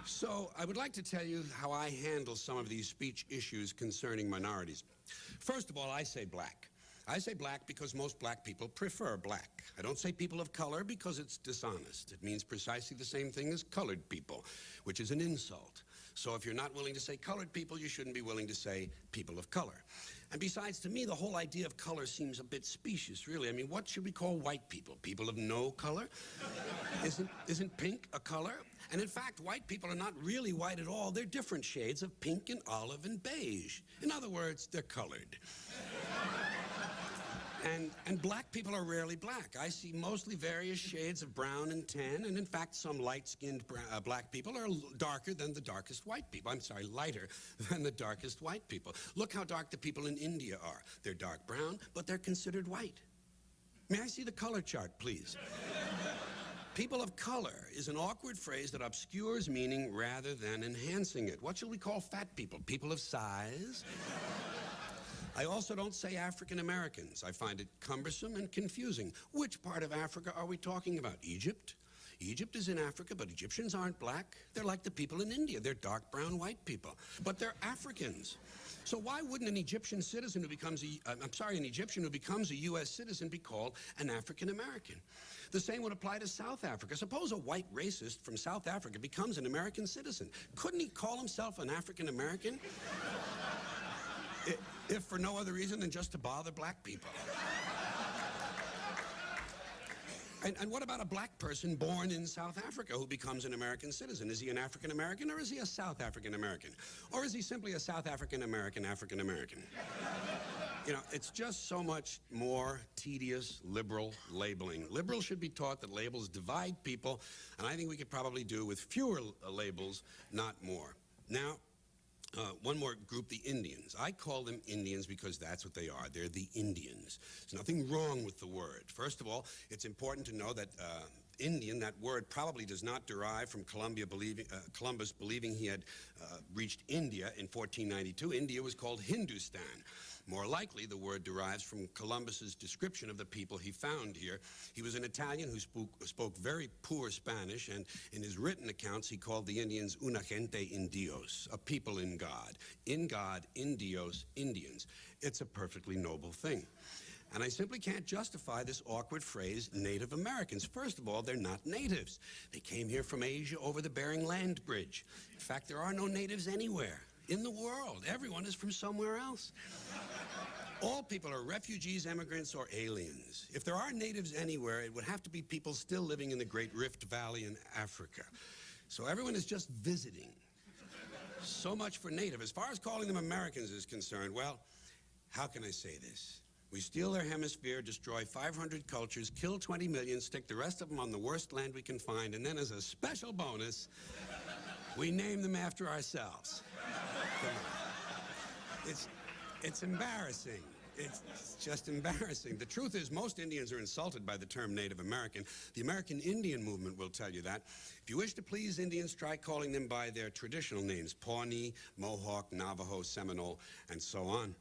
So, I would like to tell you how I handle some of these speech issues concerning minorities. First of all, I say black. I say black because most black people prefer black. I don't say people of color because it's dishonest. It means precisely the same thing as colored people, which is an insult. So if you're not willing to say colored people, you shouldn't be willing to say people of color. And besides, to me, the whole idea of color seems a bit specious, really. I mean, what should we call white people? People of no color? Isn't pink a color? And in fact, white people are not really white at all. They're different shades of pink and olive and beige. In other words, they're colored. And black people are rarely black. I see mostly various shades of brown and tan, and in fact, some light-skinned black people are darker than the darkest white people. I'm sorry, lighter than the darkest white people. Look how dark the people in India are. They're dark brown, but they're considered white. May I see the color chart, please? People of color is an awkward phrase that obscures meaning rather than enhancing it. What shall we call fat people? People of size? I also don't say African Americans. I find it cumbersome and confusing. Which part of Africa are we talking about? Egypt? Egypt is in Africa, but Egyptians aren't black. They're like the people in India. They're dark brown white people. But they're Africans. So why wouldn't an Egyptian citizen who becomes an Egyptian who becomes a U.S. citizen be called an African American? The same would apply to South Africa. Suppose a white racist from South Africa becomes an American citizen. Couldn't he call himself an African American? If for no other reason than just to bother black people. And what about a black person born in South Africa who becomes an American citizen? Is he an African American or is he a South African American? Or is he simply a South African American African American? You know, it's just so much more tedious liberal labeling. Liberals should be taught that labels divide people, and I think we could probably do with fewer labels, not more. Now, one more group, the Indians. I call them Indians because that's what they are. They're the Indians. There's nothing wrong with the word. First of all, it's important to know that Indian, that word probably does not derive from Columbus believing he had reached India in 1492. India was called Hindustan. More likely, the word derives from Columbus's description of the people he found here. He was an Italian who spoke very poor Spanish, and in his written accounts, he called the Indians una gente in Dios, a people in God. In God, in Dios, Indians. It's a perfectly noble thing. And I simply can't justify this awkward phrase, Native Americans. First of all, they're not natives. They came here from Asia over the Bering Land Bridge. In fact, there are no natives anywhere in the world. Everyone is from somewhere else. All people are refugees, immigrants, or aliens. If there are natives anywhere, it would have to be people still living in the Great Rift Valley in Africa. So everyone is just visiting. So much for native. As far as calling them Americans is concerned, well, how can I say this? We steal their hemisphere, destroy 500 cultures, kill 20 million, stick the rest of them on the worst land we can find, and then as a special bonus, we name them after ourselves. It's embarrassing. It's just embarrassing. The truth is, most Indians are insulted by the term Native American. The American Indian movement will tell you that. If you wish to please Indians, try calling them by their traditional names: Pawnee, Mohawk, Navajo, Seminole, and so on.